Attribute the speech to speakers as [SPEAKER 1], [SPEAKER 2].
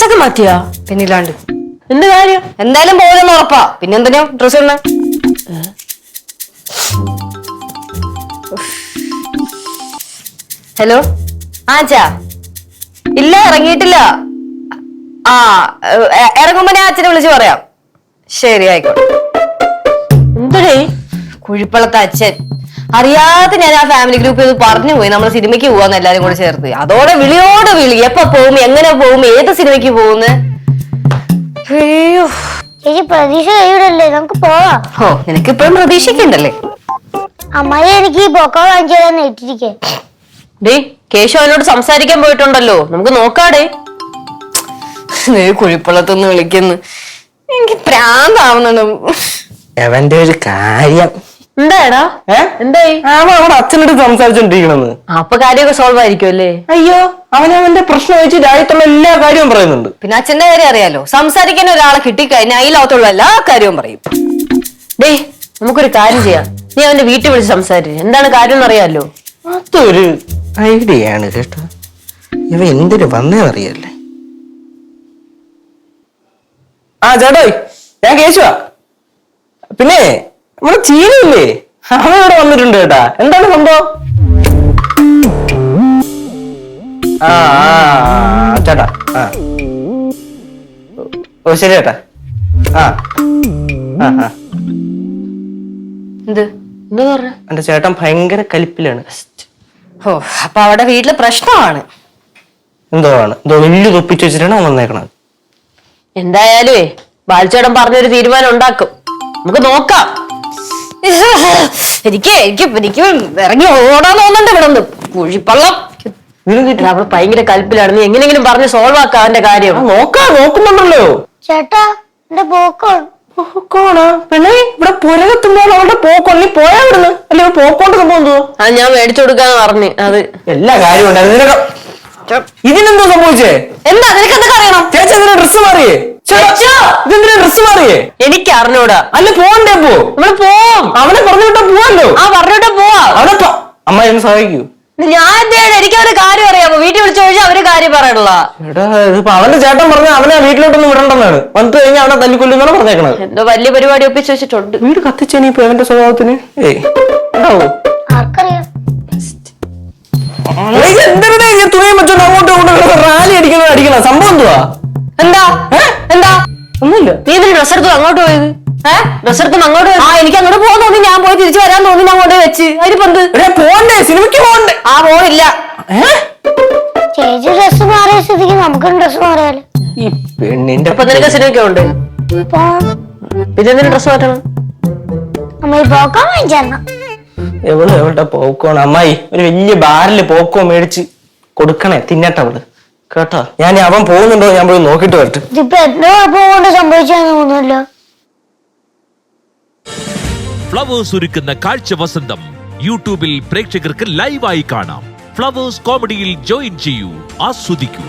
[SPEAKER 1] ഡ്രസ്സൊക്കെ മാറ്റിയാ?
[SPEAKER 2] പിന്നില്ലാണ്ട്
[SPEAKER 1] എന്ത് കാര്യം?
[SPEAKER 2] എന്തായാലും പോകുന്ന ഉറപ്പാ. പിന്നെന്തിനാ ഡ്രസ് ഇടണേ? ഹലോ ആച്ചാ, ഇല്ല ഇറങ്ങിയിട്ടില്ല. ആ ഇറങ്ങുമ്പോ ഞാൻ അച്ഛനെ വിളിച്ച് പറയാം. ശരി ആയിക്കോട്ടെ.
[SPEAKER 1] എന്തേ?
[SPEAKER 2] കുഴിപ്പള്ളത്തെ അച്ഛൻ അറിയാതെ ഞാൻ ആ ഫാമിലി ഗ്രൂപ്പിൽ പറഞ്ഞു പോയി നമ്മൾ സിനിമയ്ക്ക് പോവാന്ന് എല്ലാരും കൂടെ ചേർത്ത്. അതോടെ വിളിയോട് വിളി, എപ്പ പോകും, എങ്ങനെ പോകും, ഏത് സിനിമയ്ക്ക് പോകുന്നു. അയ്യോ
[SPEAKER 3] ചേച്ചി പ്രതീക്ഷ കഴിയൂടല്ലേ, നമുക്ക് പോവാം.
[SPEAKER 2] ഓ നിനക്ക് ഇപ്പോഴും പ്രതീക്ഷിക്കണ്ടല്ലേ?
[SPEAKER 3] അമ്മായി എനിക്ക് ഈ ബൊക്ക വാങ്ങിച്ചു തരാൻ ഏറ്റിരിക്കേ.
[SPEAKER 1] ഡേ കേശു അവനോട് സംസാരിക്കാൻ പോയിട്ടുണ്ടല്ലോ, നമുക്ക് നോക്കാടേ.
[SPEAKER 2] കുഴിപ്പള്ളത്തൊന്ന് വിളിക്കുന്നു, എനിക്ക് പ്രാന്താവുന്നുണ്ട്.
[SPEAKER 4] അവന്റെ ഒരു കാര്യം
[SPEAKER 1] എന്താടാ? എന്തായി?
[SPEAKER 4] അവിടെ അച്ഛനോട് സംസാരിച്ചോണ്ടിരിക്കണെന്ന്.
[SPEAKER 1] അപ്പൊ കാര്യമൊക്കെ സോൾവ് ആയിരിക്കും അല്ലേ?
[SPEAKER 4] അയ്യോ, അവനവന്റെ പ്രശ്നം വെച്ച് രാജ്യത്തുള്ള എല്ലാ കാര്യവും പറയുന്നുണ്ട്.
[SPEAKER 2] പിന്നെ അച്ഛന്റെ കാര്യം അറിയാലോ, സംസാരിക്കാൻ ഒരാളെ കിട്ടിക്കഴിഞ്ഞാൽ അതിലകത്തുള്ള എല്ലാ കാര്യവും പറയും.
[SPEAKER 1] ഡേ നമുക്കൊരു കാര്യം ചെയ്യാം, നീ അവന്റെ വീട്ടിൽ വിളിച്ച് സംസാരിച്ചു എന്താണ് കാര്യം എന്നറിയാലോ.
[SPEAKER 4] അതൊരു ഐഡിയ ആണ് കേട്ടോ. ഇവ എന്തിനു വന്നേന്നറിയല്ലേ. ആ ചേട്ടായി, ഞാൻ കേശുവാ. പിന്നെ നമ്മുടെ ചീനയില്ലേ, അവൻ ഇവിടെ വന്നിട്ടുണ്ട് കേട്ടാ. എന്താണ് സംഭവം? ആ ചേട്ടാ. ആ ഓ ശരി ചേട്ടാ. ആ ആ ആ
[SPEAKER 2] എന്ത്
[SPEAKER 1] എന്താ പറഞ്ഞ?
[SPEAKER 4] എന്റെ ചേട്ടൻ ഭയങ്കര കലിപ്പിലാണ്.
[SPEAKER 2] ഓ അപ്പൊ അവിടെ വീട്ടില് പ്രശ്നമാണ്.
[SPEAKER 4] എന്തോ വലിയ തൊപ്പിച്ച് വെച്ചിട്ടാണ് അവൻ വന്നേക്കണത്.
[SPEAKER 1] എന്തായാലുവേ ബാലിച്ചേട്ടൻ പറഞ്ഞൊരു തീരുമാനം ഉണ്ടാക്കും, നമുക്ക് നോക്കാം.
[SPEAKER 2] എനിക്ക് ഇറങ്ങി ഓടാൻ തോന്നുന്നുണ്ട് ഇവിടെ നിന്ന്. കുഴിപ്പള്ളം
[SPEAKER 1] അവിടെ ഭയങ്കര കൽപ്പിലാണ്, നീ എങ്ങനെയെങ്കിലും പറഞ്ഞ് സോൾവ് ആക്കാം അവന്റെ കാര്യം.
[SPEAKER 4] നോക്കുന്നുണ്ടല്ലോ
[SPEAKER 3] ചേട്ടാ എന്റെ പോക്കാണ്.
[SPEAKER 4] പോക്കോണോ പെണ്ണേ? ഇവിടെ പുരകത്തുമ്പോൾ അവളുടെ പോക്കോ, നീ പോയാ വിടുന്നു അല്ലെ? പോക്കോണ്ട് സംഭവം എന്തോ?
[SPEAKER 1] അത് ഞാൻ മേടിച്ചു കൊടുക്കാന്ന് പറഞ്ഞു. അത്
[SPEAKER 4] എല്ലാ കാര്യവും ഉണ്ടായിരുന്നു. ഇതിനെന്തോ സംഭവിച്ചേ?
[SPEAKER 2] എന്താ നിനക്ക് എന്തൊക്കെ അറിയണം?
[SPEAKER 4] ചേച്ചി എന്തിനാ ഡ്രസ് മാറിയേ? ഇതെന്തിനാ ഡ്രസ് മാറിയേ?
[SPEAKER 1] എനിക്ക് അറിഞ്ഞൂടാ.
[SPEAKER 4] അല്ല പോണ്ടേ?
[SPEAKER 1] നമ്മള് പോവും.
[SPEAKER 4] അവനെ പറഞ്ഞു വിട്ടാ പോവാല്ലോ.
[SPEAKER 1] ആ പറഞ്ഞിട്ട് പോവാ.
[SPEAKER 4] അവിടെ അമ്മ എന്നെ സഹായിക്കൂ.
[SPEAKER 1] ഞാൻ എന്താണ്, എനിക്ക് അവര് കാര്യം അറിയാമോ? വീട്ടിൽ വിളിച്ചു ചോദിച്ചാൽ അവര് കാര്യം പറയണല്ല.
[SPEAKER 4] എടാ ഇതിപ്പോ അവന്റെ ചേട്ടൻ പറഞ്ഞ അവനെ വീട്ടിലോട്ടൊന്നും വിടണ്ടെന്നാണ്. വന്നിട്ട് കഴിഞ്ഞാൽ അവനെ തല്ലിക്കൊല്ലുന്നാണ് പറഞ്ഞേക്കണത്.
[SPEAKER 1] എന്തോ വലിയ പരിപാടി ഒപ്പിച്ച് വെച്ചിട്ടുണ്ട്.
[SPEAKER 4] വീട് കത്തിച്ചേനിപ്പോ അവന്റെ സ്വഭാവത്തിന് ഉണ്ടാവോ?
[SPEAKER 3] ആർക്കറിയാം.
[SPEAKER 4] എന്തിനാ ഞാൻ തുണിയും വെച്ചോണ്ട് അങ്ങോട്ടും ഇങ്ങോട്ടും റാലി അടിക്കണം സംഭവം എന്തുവാ?
[SPEAKER 2] എന്താ
[SPEAKER 4] ഒന്നുമില്ല.
[SPEAKER 1] നീ ഇതിന് ഡ്രസ് എടുത്തു അങ്ങോട്ട് പോയത്? ഡ്രസ് എടുത്തു അങ്ങോട്ട് പോയത്?
[SPEAKER 2] ആ എനിക്ക് അങ്ങോട്ട് പോകാൻ തോന്നി, ഞാൻ പോയി തിരിച്ചു വരാൻ തോന്നി, ഞാൻ അങ്ങോട്ട് വെച്ച്. അതിനിപ്പോ എന്ത്?
[SPEAKER 4] പോണ്ടേ, സിനിമയ്ക്ക് പോണ്ടേ?
[SPEAKER 2] ആ പോണില്ല.
[SPEAKER 3] ചേച്ചി ഡ്രസ് മാറിയ സ്ഥിതിക്ക് നമുക്കും ഡ്രസ് മാറിയാലോ.
[SPEAKER 4] ഈ പെണ്ണിന്റെ
[SPEAKER 1] അപ്പൊ നിനക്ക് സിനിമയ്ക്ക് ഉണ്ട്, പിന്നെ എന്തിനു ഡ്രസ് മാറ്റണം?
[SPEAKER 3] അമ്മ ഈ പോക്കാൻ വാങ്ങിച്ചേരണം.
[SPEAKER 4] എവളുടെ പോക്കോണ്. അമ്മായി ഒരു വലിയ ബാറില് പോക്കോ മേടിച്ച് കൊടുക്കണേ, തിന്നട്ടെ അവള് കേട്ടോ. ഞാൻ അവൻ പോകുന്നുണ്ടോ ഞാൻ പോയി നോക്കിട്ട് വരട്ടെ.
[SPEAKER 3] ഇതിപ്പോ എത്ര കുഴപ്പം കൊണ്ട് സംഭവിച്ചാന്ന് തോന്നുന്നല്ലോ.
[SPEAKER 5] ഫ്ലവേഴ്സ് ഒരുക്കുന്ന കാഴ്ച വസന്തം യൂട്യൂബിൽ പ്രേക്ഷകർക്ക് ലൈവായി കാണാം. ഫ്ലവേഴ്സ് കോമഡിയിൽ ജോയിൻ ചെയ്യൂ, ആസ്വദിക്കൂ.